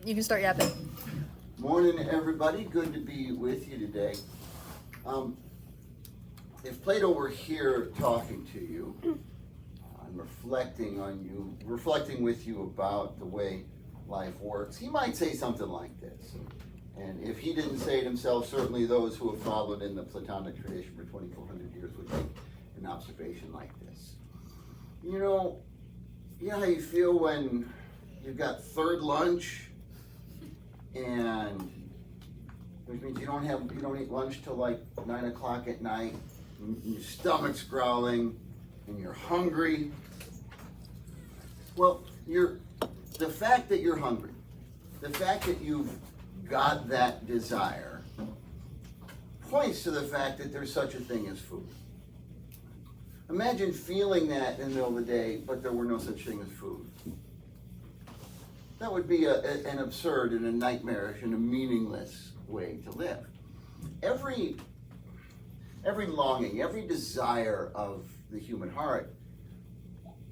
You can start yapping. Morning, everybody. Good to be with you today. If Plato were here talking to you and reflecting with you about the way life works, he might say something like this. And if he didn't say it himself, certainly those who have followed in the Platonic tradition for 2,400 years would make an observation like this. You know how you feel when you've got third lunch, and which means you don't eat lunch till like 9 o'clock at night, and your stomach's growling, and you're hungry. Well, the fact that you're hungry, the fact that you've got that desire, points to the fact that there's such a thing as food. Imagine feeling that in the middle of the day, but there were no such thing as food. That would be an absurd and a nightmarish and a meaningless way to live. Every longing, every desire of the human heart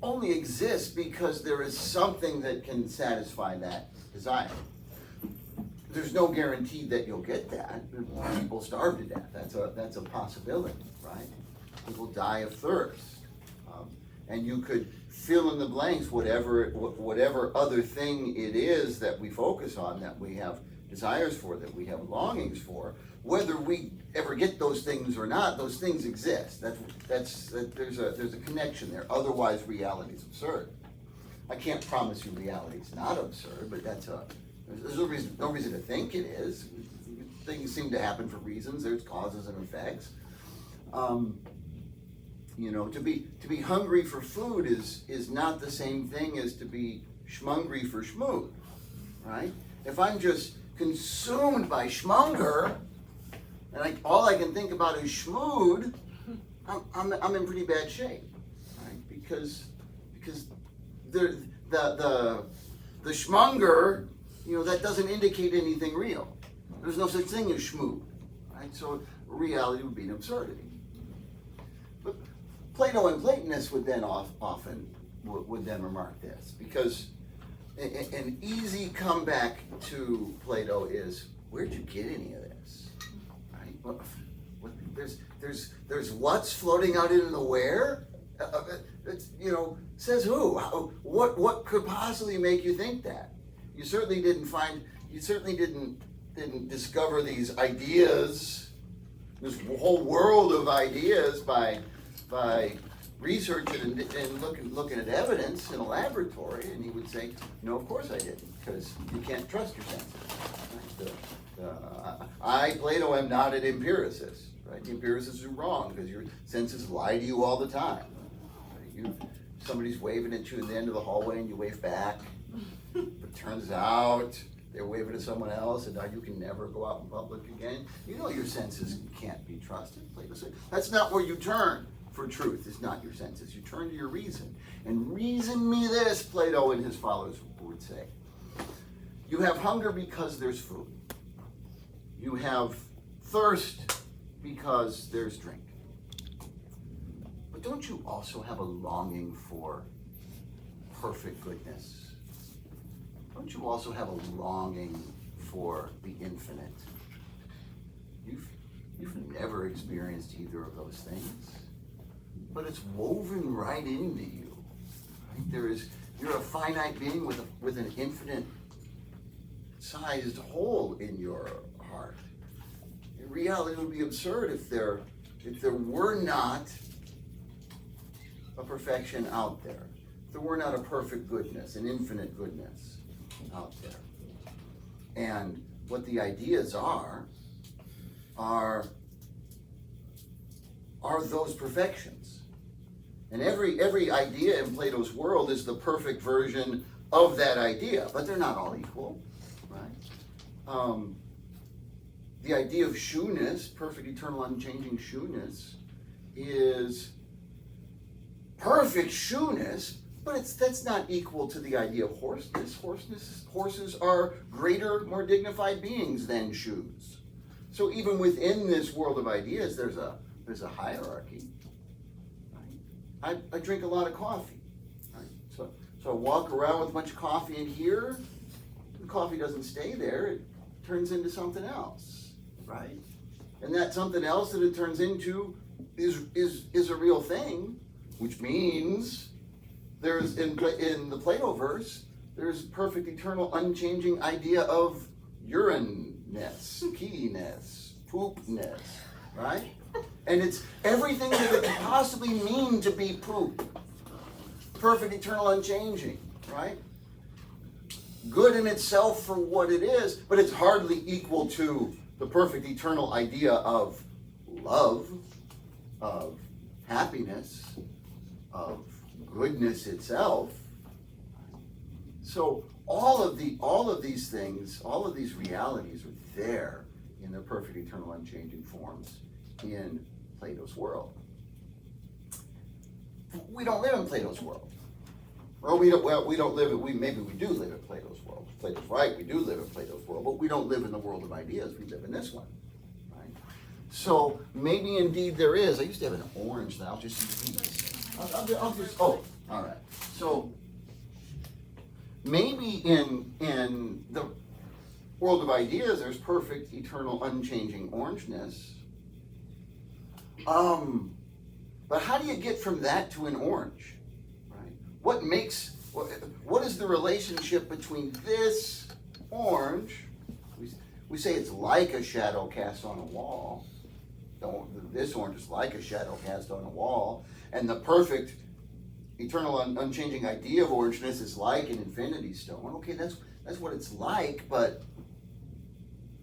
only exists because there is something that can satisfy that desire. There's no guarantee that you'll get that. People starve to death. That's a possibility, right? People die of thirst. And you could fill in the blanks, whatever other thing it is that we focus on, that we have desires for, that we have longings for. Whether we ever get those things or not, those things exist. There's a connection there. Otherwise, reality is absurd. I can't promise you reality is not absurd, but there's no reason to think it is. Things seem to happen for reasons. There's causes and effects. To be hungry for food is not the same thing as to be schmungry for schmood, right? If I'm just consumed by schmunger, and all I can think about is schmood, I'm in pretty bad shape, right? Because the schmunger, that doesn't indicate anything real. There's no such thing as schmood, right? So reality would be an absurdity. But Plato and Platonists would then often remark this, because an easy comeback to Plato is, where'd you get any of this? Right? There's what's floating out into the where? Says who? What could possibly make you think that? You certainly didn't discover these ideas, this whole world of ideas by researching and looking at evidence in a laboratory. And he would say, no, of course I didn't, because you can't trust your senses. Right? I, Plato, am not an empiricist. Right? The empiricists are wrong, because your senses lie to you all the time. Right? Somebody's waving at you in the end of the hallway, and you wave back. But it turns out they're waving to someone else, and now you can never go out in public again. Your senses can't be trusted. Plato said, that's not where you turn for truth. It's not your senses. You turn to your reason. And reason me this, Plato and his followers would say. You have hunger because there's food. You have thirst because there's drink. But don't you also have a longing for perfect goodness? Don't you also have a longing for the infinite? You've never experienced either of those things, but it's woven right into you. Right? You're a finite being with an infinite sized hole in your heart. In reality, it would be absurd if there were not a perfection out there. If there were not a perfect goodness, an infinite goodness out there. And what the ideas are those perfections. And every idea in Plato's world is the perfect version of that idea, but they're not all equal, right? The idea of shoeness, perfect, eternal, unchanging shoeness, is perfect shoeness, but that's not equal to the idea of hoarseness. Horses are greater, more dignified beings than shoes. So even within this world of ideas, there's a hierarchy. Right? I drink a lot of coffee. Right? So I walk around with a bunch of coffee in here. coffee doesn't stay there, it turns into something else, right? And that something else that it turns into is a real thing, which means there's in the Plato verse, there's perfect, eternal, unchanging idea of urine-ness, pee-ness, poop-ness, right? And it's everything that it could possibly mean to be poop. Perfect, eternal, unchanging, right? Good in itself for what it is, but it's hardly equal to the perfect, eternal idea of love, of happiness, of goodness itself. So all of these things, all of these realities are there in their perfect, eternal, unchanging forms in Plato's world. We don't live in Plato's world. Well, we don't live in, maybe we do live in Plato's world. Plato's right, we do live in Plato's world, but we don't live in the world of ideas, we live in this one. Right? So maybe indeed there is. I used to have an orange that I'll just use. I'll just, oh, all right. So maybe in the world of ideas there's perfect, eternal, unchanging orangeness. But how do you get from that to an orange? Right? What is the relationship between this orange? We say it's like a shadow cast on a wall. This orange is like a shadow cast on a wall. And the perfect, eternal, unchanging idea of orangeness is like an infinity stone. Okay, that's what it's like, but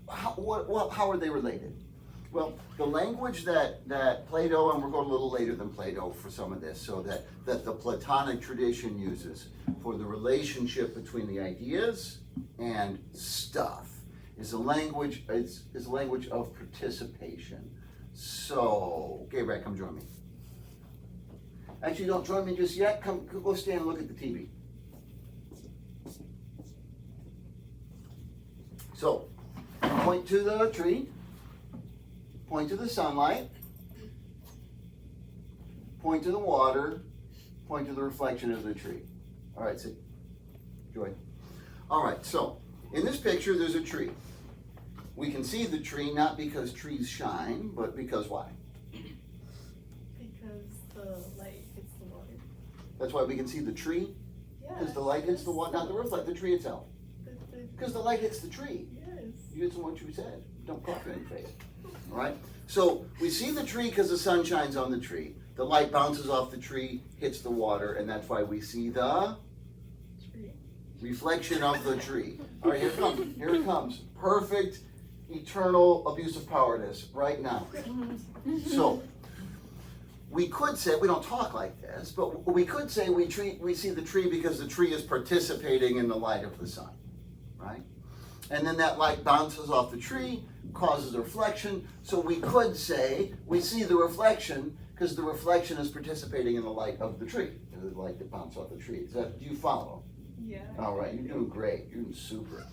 how are they related? Well, the language that Plato, and we're going a little later than Plato for some of this, so that the Platonic tradition uses for the relationship between the ideas and stuff is a language of participation. So, Gabriel, come join me. Actually, don't join me just yet. Come, go stand and look at the TV. So, point to the tree. Point to the sunlight, point to the water, point to the reflection of the tree. All right, sit. Joy. All right, so in this picture, there's a tree. We can see the tree not because trees shine, but because why? Because the light hits the water. That's why we can see the tree? Yeah. Because the light hits the water, not the reflect, the tree itself. Because the light hits the tree. Yes. You did what you said. Don't cough in your face. All right? So we see the tree because the sun shines on the tree. The light bounces off the tree, hits the water, and that's why we see the Tree. reflection of the tree. All right, here it comes. Here it comes. Perfect, eternal abuse of powerness right now. So we could say, we don't talk like this, but we could say we see the tree because the tree is participating in the light of the sun, right? And then that light bounces off the tree, causes a reflection. So we could say we see the reflection because the reflection is participating in the light of the tree, the light that bounced off the tree. Do you follow? Yeah. All right, you're doing great. You're doing super.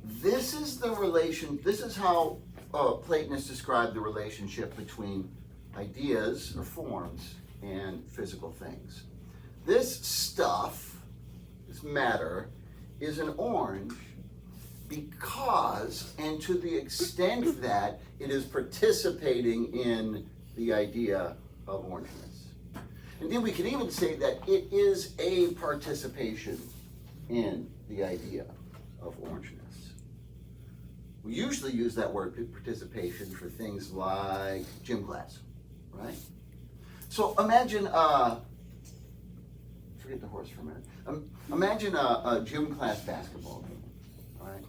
This is the relation. This is how Platonists describe the relationship between ideas or forms and physical things. This stuff, this matter, is an orange because, and to the extent that it is participating in the idea of orangeness. And then we can even say that it is a participation in the idea of orangeness. We usually use that word participation for things like gym class, right? So imagine, forget the horse for a minute. Imagine a gym class basketball game, all right?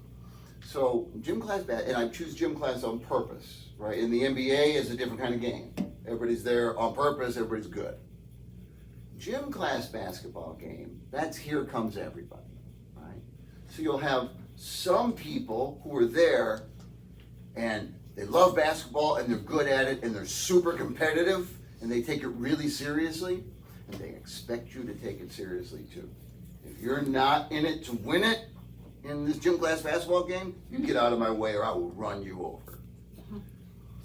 So gym class, and I choose gym class on purpose, right? In the NBA, it's a different kind of game. Everybody's there on purpose, everybody's good. Gym class basketball game, that's here comes everybody, right? So you'll have some people who are there and they love basketball and they're good at it and they're super competitive and they take it really seriously and they expect you to take it seriously too. If you're not in it to win it in this gym class basketball game, you get out of my way or I will run you over.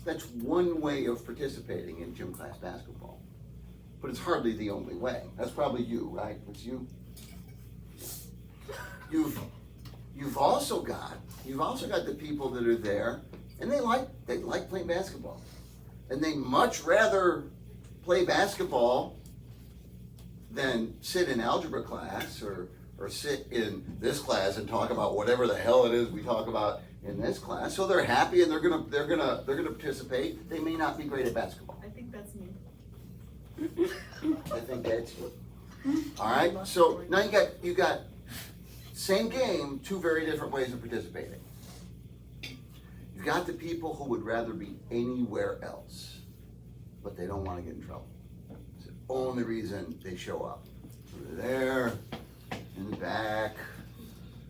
That's one way of participating in gym class basketball. But it's hardly the only way. That's probably you, right? It's you. you've also got the people that are there, and they like playing basketball, and they much rather play basketball than sit in algebra class or sit in this class and talk about whatever the hell it is we talk about in this class. So they're happy and they're gonna participate. They may not be great at basketball. I think that's me. I think that's you. All right. So now you got same game, two very different ways of participating. You've got the people who would rather be anywhere else, but they don't want to get in trouble. It's the only reason they show up. So they're there, in the back,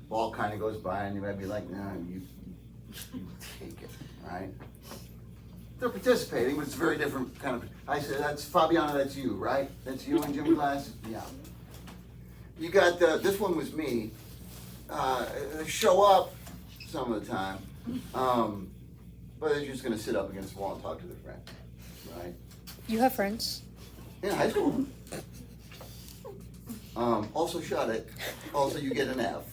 ball kind of goes by, and you might be like, "No, you take it," right? They're participating, but it's a very different kind of. I said, "That's Fabiana. That's you, right? That's you in gym class." Yeah. You got this one was me. They show up some of the time, but they're just going to sit up against the wall and talk to their friend, right? You have friends? In high school. Also shut it. Also you get an F.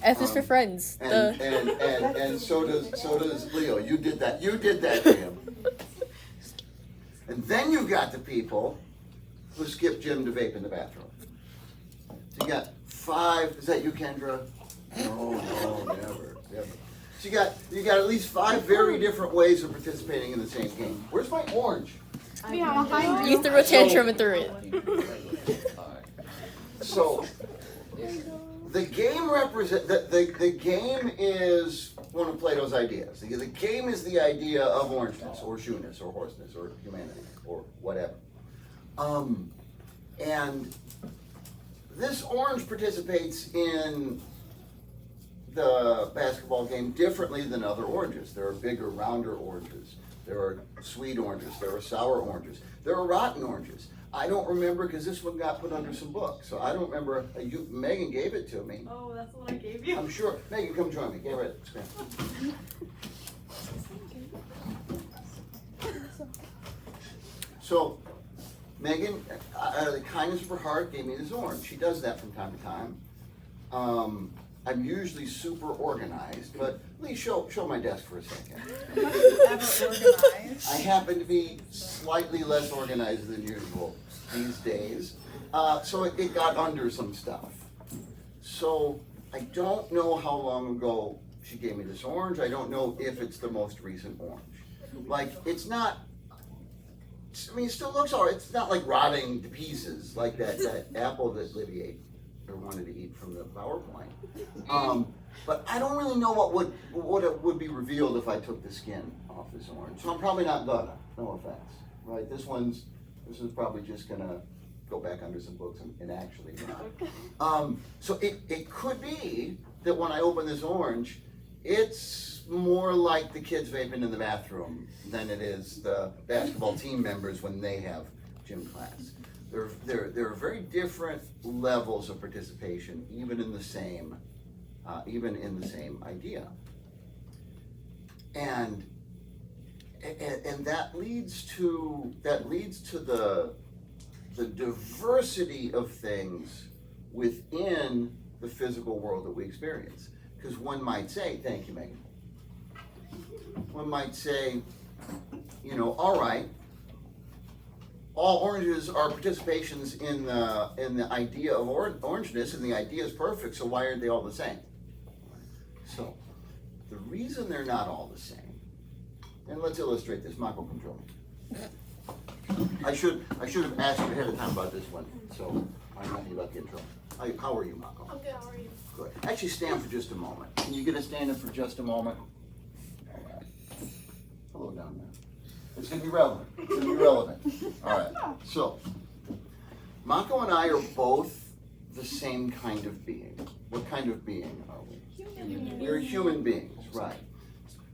F is for friends. And so does Leo. You did that to him. And then you've got the people who skip gym to vape in the bathroom. So you got 5. Is that you, Kendra? No, never. So you got at least 5 very different ways of participating in the same game. Where's my orange? Yeah, You threw a tantrum and threw it. So the game the game is one of Plato's ideas. The game is the idea of orangeness or shoeness or horseness or humanity or whatever. And this orange participates in the basketball game differently than other oranges. There are bigger, rounder oranges. There are sweet oranges. There are sour oranges. There are rotten oranges. I don't remember because this one got put under some books. So I don't remember. Megan gave it to me. Oh, that's the one I gave you. I'm sure. Megan, come join me. Get ready. So, Megan, out of the kindness of her heart, gave me this orange. She does that from time to time. I'm usually super organized, but please show my desk for a second. Ever organized? I happen to be slightly less organized than usual these days. So it got under some stuff. So I don't know how long ago she gave me this orange. I don't know if it's the most recent orange. Like, it's not, I mean, it still looks all right. It's not like rotting to pieces like that apple that Libby ate or wanted to eat from the PowerPoint. But I don't really know what it would be revealed if I took the skin off this orange. So I'm probably not gonna, no offense, right? This is probably just gonna go back under some books and actually not. So it could be that when I open this orange, it's more like the kids vaping in the bathroom than it is the basketball team members when they have gym class. There are very different levels of participation, even in the same idea, and that leads to the diversity of things within the physical world that we experience. Because one might say, thank you, Megan. One might say, all right, all oranges are participations in the idea of orangeness, and the idea is perfect, so why aren't they all the same? So, the reason they're not all the same, and let's illustrate this, Mako control. I should have asked you ahead of time about this one, so I'm not about the intro. How are you, Mako? I'm good, how are you? Good. Actually, stand for just a moment. Can you get a stand in for just a moment? Hello down there. It's going to be relevant. It's going to be relevant. All right. So, Mako and I are both the same kind of being. What kind of being are we? We're human beings, right.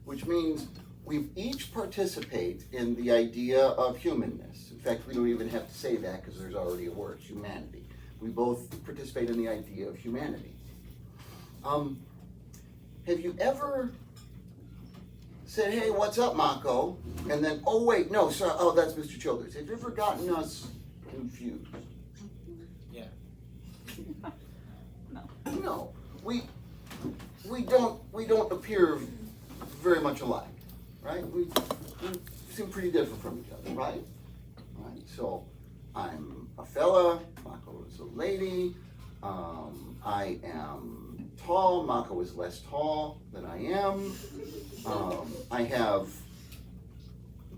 Which means we each participate in the idea of humanness. In fact, we don't even have to say that because there's already a word, humanity. We both participate in the idea of humanity. Have you ever said, hey, what's up, Mako? And then, oh, wait, no, sorry, oh, that's Mr. Childers. Have you ever gotten us confused? Yeah. No. No, we don't appear very much alike, right? We seem pretty different from each other, right? Right. So I'm a fella, Mako is a lady. I am tall. Mako is less tall than I am. I have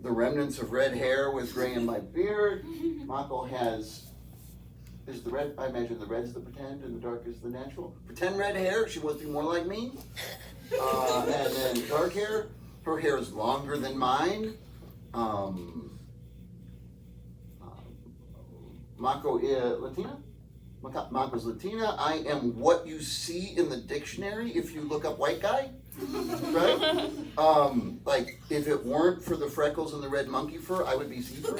the remnants of red hair with gray in my beard. Mako has, is the red, I imagine the red's the pretend and the dark is the natural. Pretend red hair, she wants to be more like me. And then dark hair, her hair is longer than mine. Mako is Latina? Mako's Latina. I am what you see in the dictionary if you look up white guy. Right? Like, if it weren't for the freckles and the red monkey fur, I would be see-through.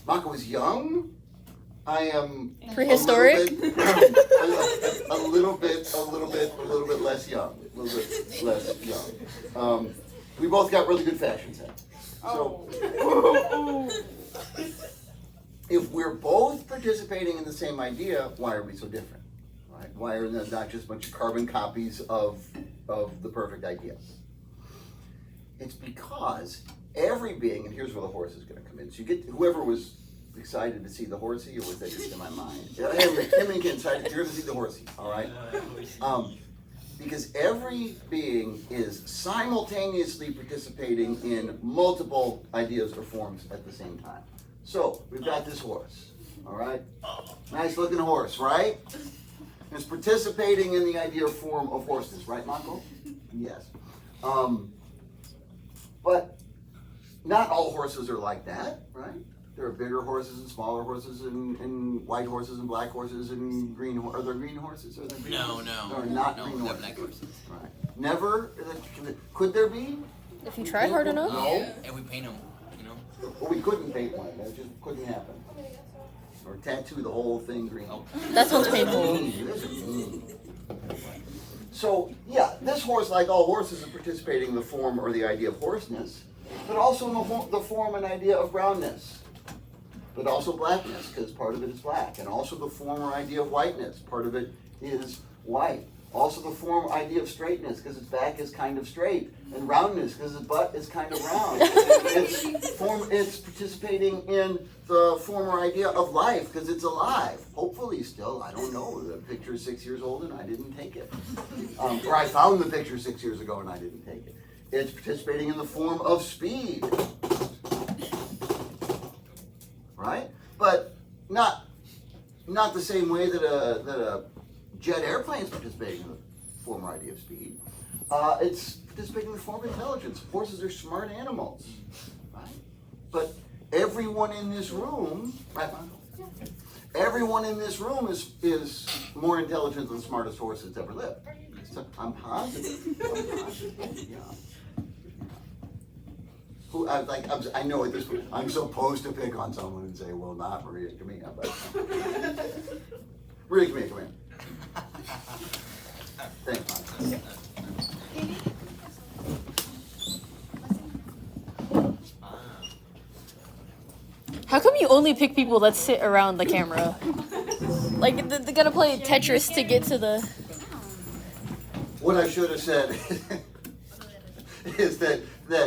Mako is young. I am Prehistoric? a little bit less young. A little bit less young. We both got really good fashion sense. So, if we're both participating in the same idea, why are we so different? Right? Why are there not just a bunch of carbon copies of the perfect idea? It's because every being, and here's where the horse is going to come in. So you get whoever was excited to see the horsey, or was that just in my mind? Everybody get excited. You're going to see the horsey, all right? Because every being is simultaneously participating in multiple ideas or forms at the same time. So we've got this horse, all right? Nice looking horse, right? It's participating in the idea or form of horses, right, Mako? Yes. But not all horses are like that, right? There are bigger horses and smaller horses and white horses and black horses and green horses. Are there green horses? Are there green horses? No. There are not green horses. Black horses. Right. Never? Could there be? If you try hard enough. No. And we paint them, you know? Well, we couldn't paint one. That just couldn't happen. Or tattoo the whole thing green. That sounds painful. So, yeah, this horse, like all horses, is participating in the form or the idea of hoarseness, but also in the form and idea of brownness. But also blackness, because part of it is black. And also the form or idea of whiteness. Part of it is white. Also the form or idea of straightness, because its back is kind of straight. And roundness, because its butt is kind of round. It's participating in the form or idea of life, because it's alive. Hopefully still, I don't know. The picture is 6 years old and I didn't take it. Or I found the picture 6 years ago and I didn't take it. It's participating in the form of speed. Right? But not the same way that a jet airplane is participating in the form or idea of speed. It's participating in the form of intelligence. Horses are smart animals, right? But everyone in this room, right, Michael? Everyone in this room is more intelligent than the smartest horse that's ever lived. So I'm positive. Yeah. I know at this point, I'm supposed to pick on someone and say, well, not Maria Camilla, but Maria Camilla, come in. Thanks, Mike. How come you only pick people that sit around the camera? Like, they gotta play Tetris to get to the... What I should have said is that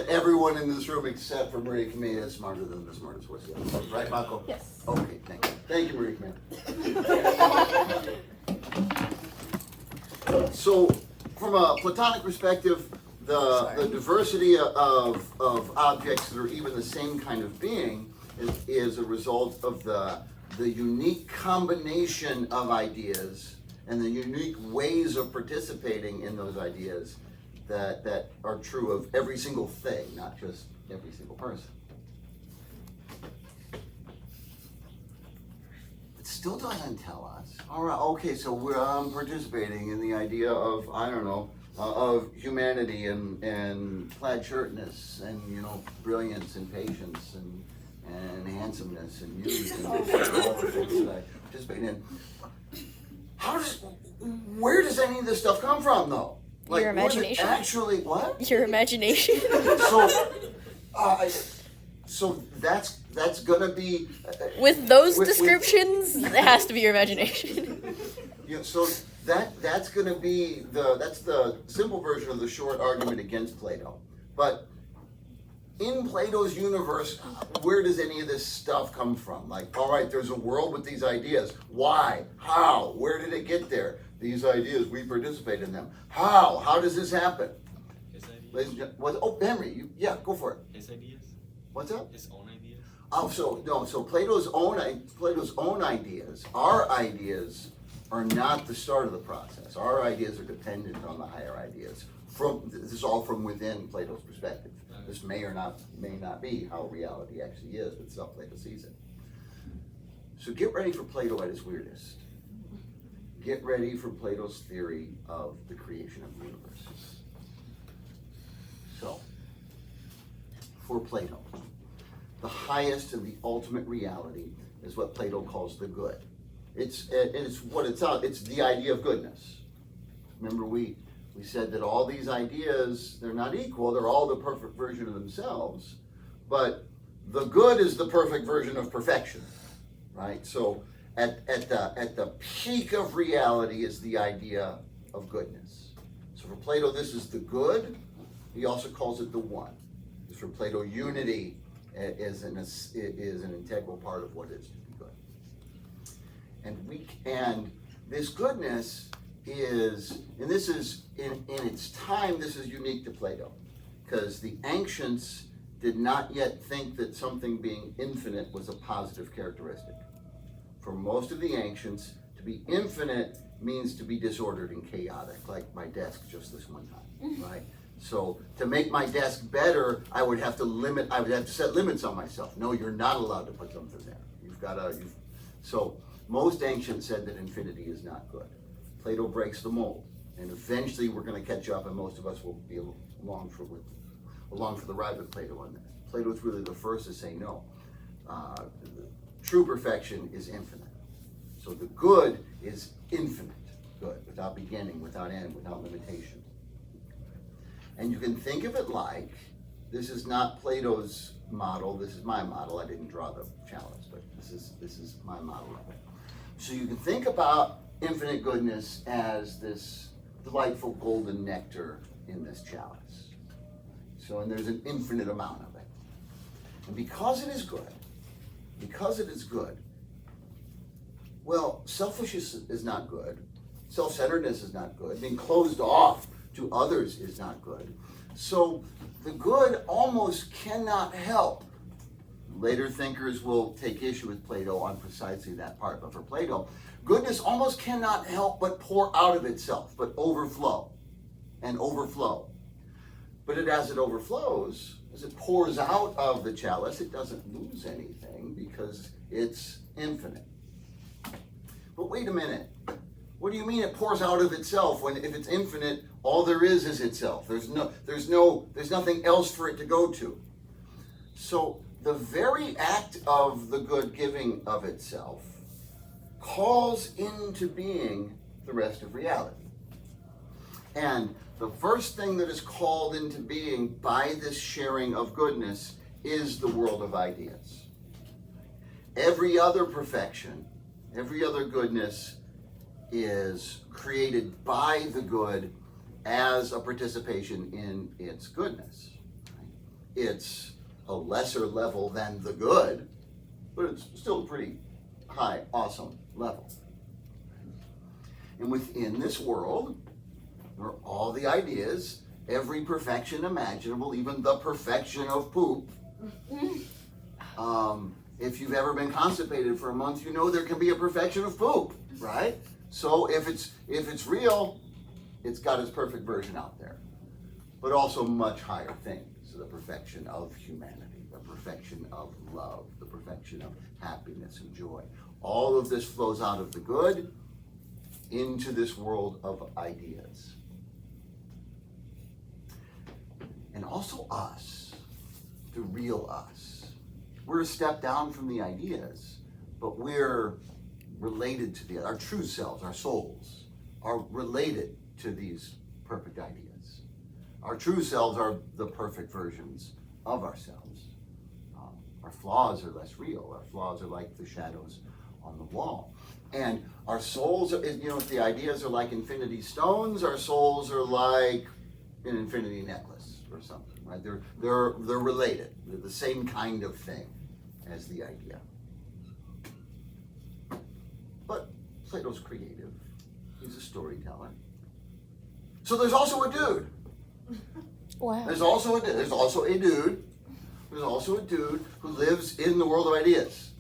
everyone in this room except for Maria Camilla is smarter than the smartest horse. Right, Michael? Yes. Okay, thank you. Thank you, Maria Camilla. So, from a Platonic perspective, the diversity of objects that are even the same kind of being is a result of the unique combination of ideas and the unique ways of participating in those ideas that are true of every single thing, not just every single person. It still doesn't tell us. All right, okay, so we're participating in the idea of, I don't know, of humanity and plaid shirtness and, you know, brilliance and patience and handsomeness and youth and all the things that I participate in. Where does any of this stuff come from, though? Like, your imagination. Actually, what? Your imagination. So that's that's gonna be With those with- descriptions, it has to be your imagination. so that's gonna be that's the simple version of the short argument against Plato. But in Plato's universe, where does any of this stuff come from? Like, all right, there's a world with these ideas. Why? How? Where did it get there? These ideas, we participate in them. How? How does this happen? His ideas. Ladies and gentlemen, oh, Henry, yeah, go for it. His ideas. What's that? His own ideas. Oh, so Plato's own ideas, our ideas are not the start of the process. Our ideas are dependent on the higher ideas. This is all from within Plato's perspective. This may not be how reality actually is, but it's how Plato sees it. So get ready for Plato at his weirdest. Get ready for Plato's theory of the creation of the universe. So, for Plato, the highest and the ultimate reality is what Plato calls the good. It's the idea of goodness. Remember, we said that all these ideas, they're not equal, they're all the perfect version of themselves, but the good is the perfect version of perfection, right? So at the peak of reality is the idea of goodness. So for Plato, this is the good. He also calls it the one. Because for Plato, unity is an integral part of what it is to be good. And this goodness is, and this is in its time, this is unique to Plato, because the ancients did not yet think that something being infinite was a positive characteristic. For most of the ancients, to be infinite means to be disordered and chaotic, like my desk just this one time, right? So to make my desk better, I would have to set limits on myself. No, you're not allowed to put something there. So most ancients said that infinity is not good. Plato breaks the mold, and eventually we're going to catch up, and most of us will be along for the ride with Plato on this. Plato is really the first to say no. True perfection is infinite. So the good is infinite good, without beginning, without end, without limitation. And you can think of it like, this is not Plato's model, this is my model. I didn't draw the chalice, but this is my model of it. So you can think about infinite goodness as this delightful golden nectar in this chalice. So, and there's an infinite amount of it. And because it is good, well, selfishness is not good. Self-centeredness is not good. Being closed off to others is not good. So the good almost cannot help. Later thinkers will take issue with Plato on precisely that part, but for Plato, goodness almost cannot help but pour out of itself, but overflow and overflow. But as it overflows, as it pours out of the chalice, it doesn't lose anything because it's infinite. But wait a minute. What do you mean it pours out of itself when, if it's infinite, all there is itself? There's nothing else for it to go to. So the very act of the good giving of itself calls into being the rest of reality. And the first thing that is called into being by this sharing of goodness is the world of ideas. Every other perfection, every other goodness is created by the good as a participation in its goodness. It's a lesser level than the good, but it's still a pretty high, awesome level. And within this world, where all the ideas, every perfection imaginable, even the perfection of poop. If you've ever been constipated for a month, you know there can be a perfection of poop, right? So if it's real, it's got its perfect version out there. But also much higher things. So the perfection of humanity, the perfection of love, the perfection of happiness and joy. All of this flows out of the good into this world of ideas. And also us, the real us. We're a step down from the ideas, but we're related to our true selves, our souls, are related to these perfect ideas. Our true selves are the perfect versions of ourselves. Our flaws are less real. Our flaws are like the shadows on the wall. And our souls, the ideas are like infinity stones. Our souls are like an infinity necklace or something, right? They're related. They're the same kind of thing as the idea. But Plato's creative. He's a storyteller. So there's also a dude. Wow. There's also a dude who lives in the world of ideas.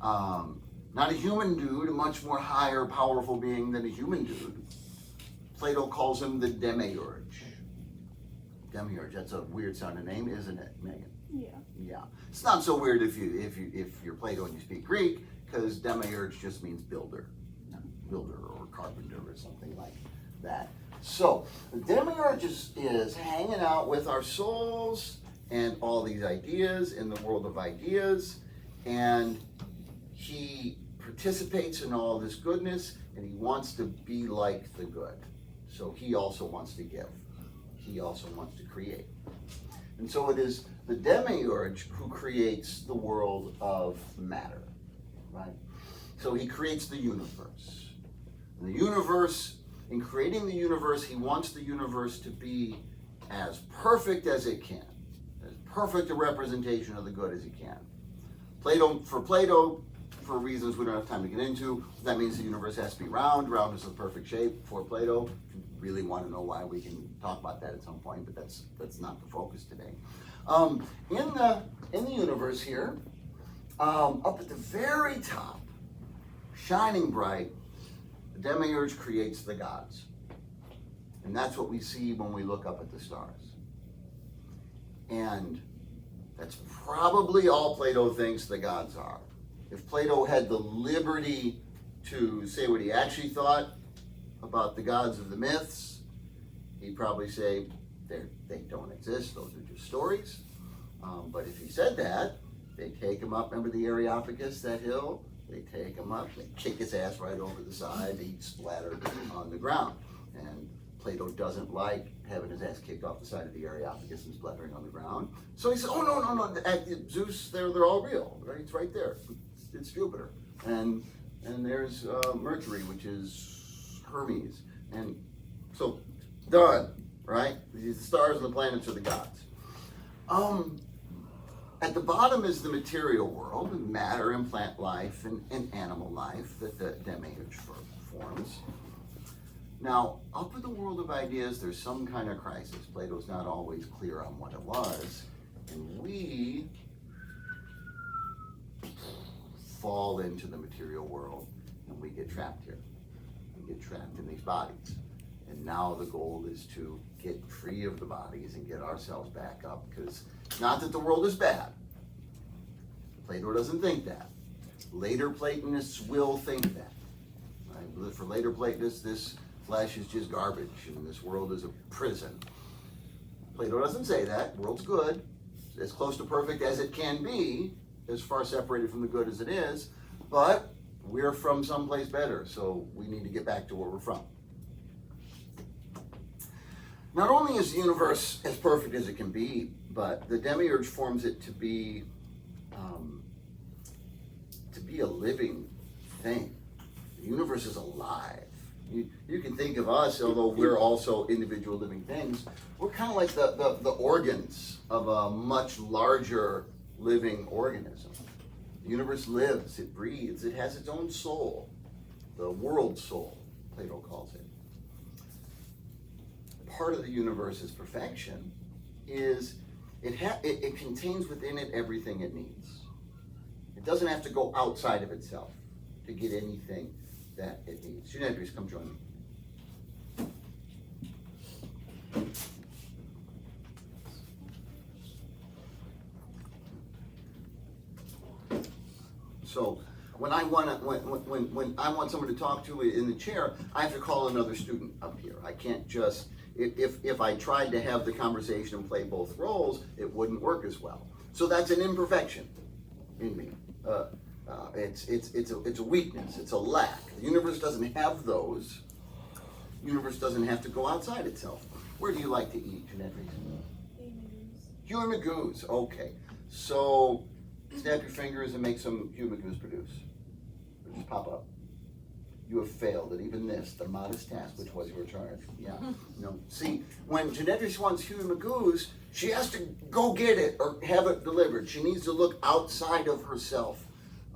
Not a human dude, a much more higher, powerful being than a human dude. Plato calls him the demiurge. Demiurge, that's a weird sounding name, isn't it, Megan? Yeah. Yeah. It's not so weird if you're Plato and you speak Greek, because demiurge just means builder or carpenter or something like that. So the demiurge is hanging out with our souls and all these ideas in the world of ideas, and he participates in all this goodness, and he wants to be like the good. So he also wants to give. He also wants to create. And so it is the demiurge who creates the world of matter, right? So he creates the universe. And the universe, in creating the universe, he wants the universe to be as perfect as it can, as perfect a representation of the good as he can. Plato, for reasons we don't have time to get into, that means the universe has to be round. Round is the perfect shape for Plato. If you really want to know why, we can talk about that at some point, but that's not the focus today. In the universe here, up at the very top, shining bright, the demiurge creates the gods. And that's what we see when we look up at the stars. And that's probably all Plato thinks the gods are. If Plato had the liberty to say what he actually thought about the gods of the myths, he'd probably say they don't exist, those are just stories. But if he said that, they take him up, remember the Areopagus, that hill? They take him up, they kick his ass right over the side, he'd splatter on the ground. And Plato doesn't like having his ass kicked off the side of the Areopagus and splattering on the ground. So he said, oh, no, Zeus, they're all real, right? It's right there. It's Jupiter. And there's Mercury, which is Hermes. And so, done, right? The stars and the planets are the gods. At the bottom is the material world, matter and plant life and animal life that the demiurge forms. Now, up in the world of ideas, there's some kind of crisis. Plato's not always clear on what it was, and we fall into the material world, and we get trapped here. We get trapped in these bodies. And now the goal is to get free of the bodies and get ourselves back up, because not that the world is bad. Plato doesn't think that. Later Platonists will think that. Right? For later Platonists, this flesh is just garbage, and this world is a prison. Plato doesn't say that. The world's good, as close to perfect as it can be, as far separated from the good as it is, but we're from someplace better, so we need to get back to where we're from. Not only is the universe as perfect as it can be, but the demiurge forms it to be a living thing. The universe is alive. You can think of us, although we're also individual living things, we're kind of like the organs of a much larger living organism. The universe lives, it breathes, it has its own soul, the world soul, Plato calls it. Part of the universe's perfection is it contains within it everything it needs. It doesn't have to go outside of itself to get anything that it needs. Junedris, come join me. So when I want someone to talk to in the chair, I have to call another student up here. I can't just, if I tried to have the conversation and play both roles, it wouldn't work as well. So that's an imperfection in me. It's a weakness. It's a lack. The universe doesn't have those. The universe doesn't have to go outside itself. Where do you like to eat, Junedris? Huey Magoo's. Okay. So Snap your fingers and make some humigus produce. It'll just pop up. You have failed at even this, the modest task, which was your charge. Yeah. No. See, when Genetrix wants humigus, she has to go get it or have it delivered. She needs to look outside of herself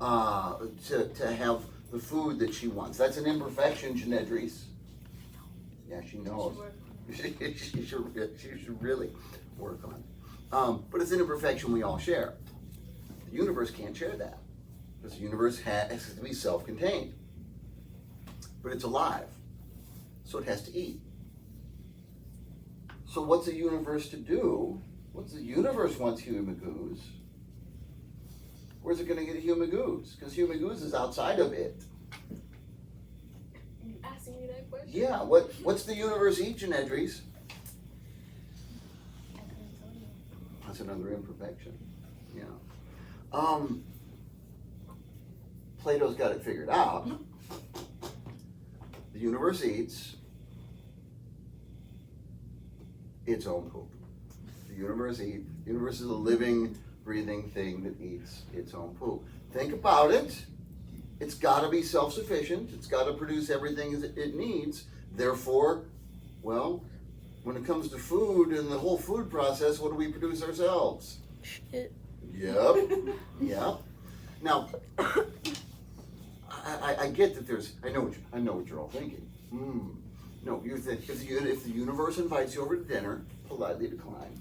to have the food that she wants. That's an imperfection, Genetrix. Yeah, she knows. She should really work on it. But it's an imperfection we all share. The universe can't share that because the universe has to be self-contained. But it's alive, so it has to eat. So what's the universe to do? What's the universe wants humigus? Where's it going to get a humigus? Because humigus is outside of it. You asking me that question? Yeah, what's the universe eat, Genetrix? That's another imperfection. Yeah. Plato's got it figured out. The universe eats its own poop. The universe is a living, breathing thing that eats its own poop. Think about it. It's got to be self-sufficient. It's got to produce everything it needs. Therefore, well, when it comes to food and the whole food process, what do we produce ourselves? Shit. Yep. Yep. Now, I get that there's. I know what you're all thinking. No, you think if the universe invites you over to dinner, politely decline.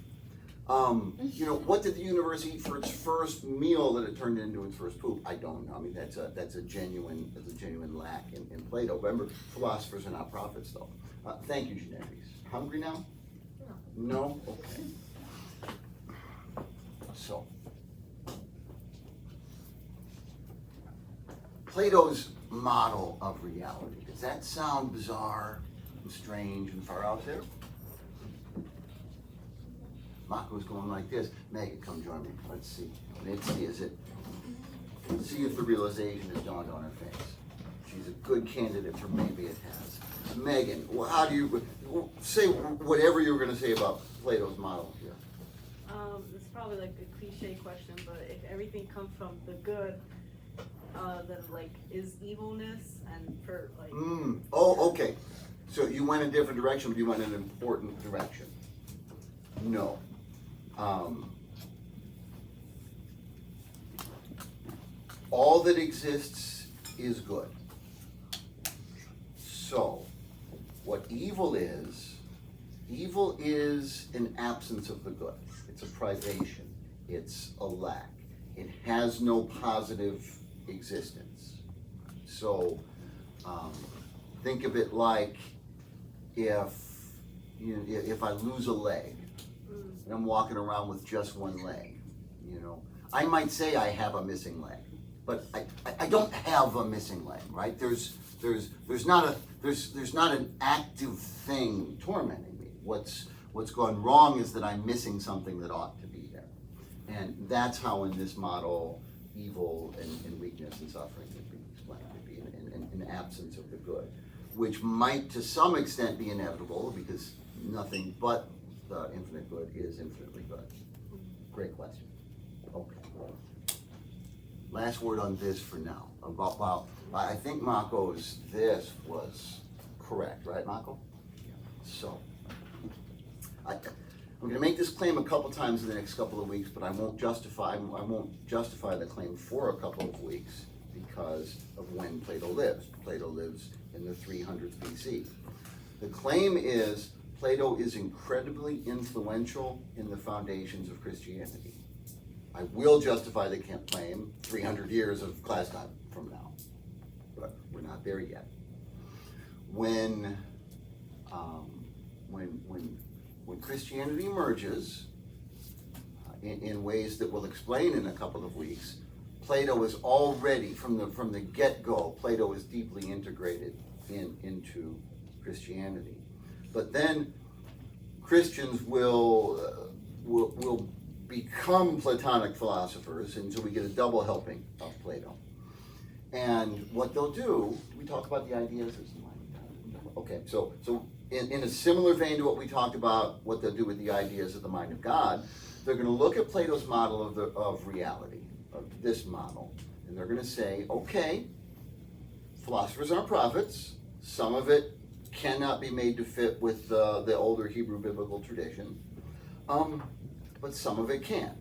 What did the universe eat for its first meal that it turned into its first poop? I don't know. I mean, that's a genuine lack in Plato. Remember, philosophers are not prophets, though. Thank you, Genetrix. Hungry now? No. Okay. So, Plato's model of reality. Does that sound bizarre and strange and far out there? Mako's going like this. Megan, come join me. Let's see. Let's see if the realization has dawned on her face. She's a good candidate for maybe it has. Megan, how do you say whatever you were going to say about Plato's model here? It's probably like a cliche question, but if everything comes from the good, then like is evilness and for like. Oh, okay. So you went a different direction, but you went in an important direction. No. All that exists is good. So, what evil is an absence of the good. It's a privation. It's a lack. It has no positive existence. So, think of it like if I lose a leg and I'm walking around with just one leg, I might say I have a missing leg, but I don't have a missing leg, right? There's not an active thing tormenting me. What's gone wrong is that I'm missing something that ought to be there, and that's how in this model evil and weakness and suffering would be explained. Would be an absence of the good, which might to some extent be inevitable because nothing but the infinite good is infinitely good. Great question. Okay. Last word on this for now. I think Mako's this was correct, right, Mako? Yeah. So, I'm going to make this claim a couple times in the next couple of weeks, but I won't justify the claim for a couple of weeks because of when Plato lives. Plato lives in the 300s BC. The claim is Plato is incredibly influential in the foundations of Christianity. I will justify the claim 300 years of class time from now, but we're not there yet. When Christianity emerges in ways that we'll explain in a couple of weeks, Plato is already from the get-go. Plato is deeply integrated into Christianity. But then Christians will become Platonic philosophers, and so we get a double helping of Plato. And what they'll do, we talk about the ideas as the mind of God. Okay, so in a similar vein to what we talked about, what they'll do with the ideas of the mind of God, they're going to look at Plato's model of reality, this model. And they're gonna say, okay, philosophers aren't prophets. Some of it cannot be made to fit with the older Hebrew biblical tradition, but some of it can.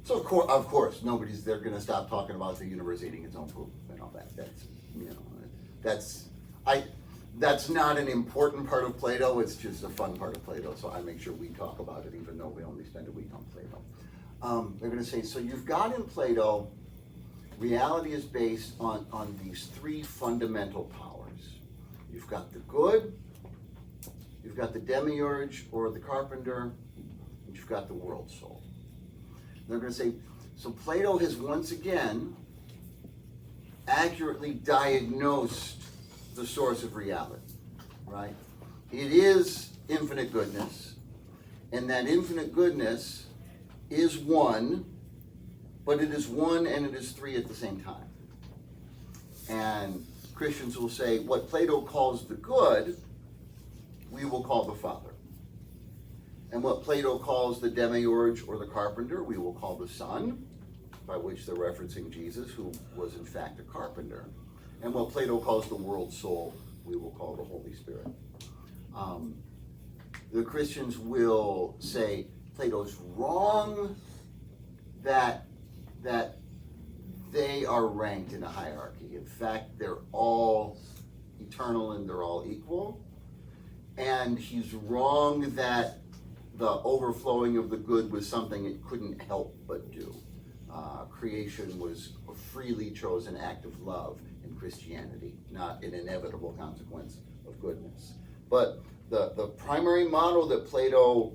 So of course, they're gonna stop talking about the universe eating its own poop and all that. That's not an important part of Plato, it's just a fun part of Plato, so I make sure we talk about it even though we only spend a week on Plato. They're gonna say, so you've got in Plato, reality is based on these three fundamental powers. You've got the good, you've got the demiurge or the carpenter, and you've got the world soul. They're going to say, so Plato has once again accurately diagnosed the source of reality, right? It is infinite goodness, and that infinite goodness is one, but it is one and it is three at the same time. And Christians will say, what Plato calls the good, we will call the Father. And what Plato calls the demiurge or the carpenter, we will call the Son, by which they're referencing Jesus, who was in fact a carpenter. And what Plato calls the world soul, we will call the Holy Spirit. The Christians will say Plato's wrong that they are ranked in a hierarchy. In fact, they're all eternal and they're all equal. And he's wrong that the overflowing of the good was something it couldn't help but do. Creation was a freely chosen act of love in Christianity, not an inevitable consequence of goodness. But the primary model that Plato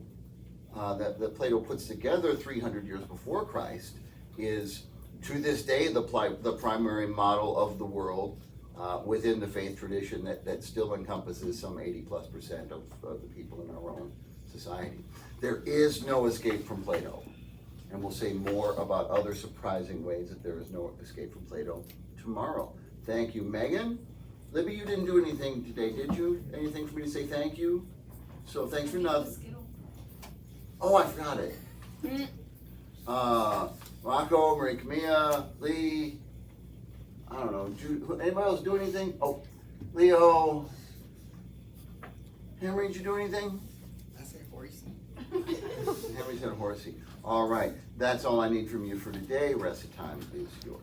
puts together 300 years before Christ is, to this day, the primary model of the world within the faith tradition that still encompasses some 80+% of the people in our own society. There is no escape from Plato. And we'll say more about other surprising ways that there is no escape from Plato tomorrow. Thank you, Megan. Libby, you didn't do anything today, did you? Anything for me to say thank you? So thanks for nothing. Oh, I forgot it. Rocco, Marie Camilla, Lee, I don't know, anybody else do anything? Oh, Leo, Henry, did you do anything? I said horsey. Henry said horsey. All right, that's all I need from you for today. Rest of time is yours.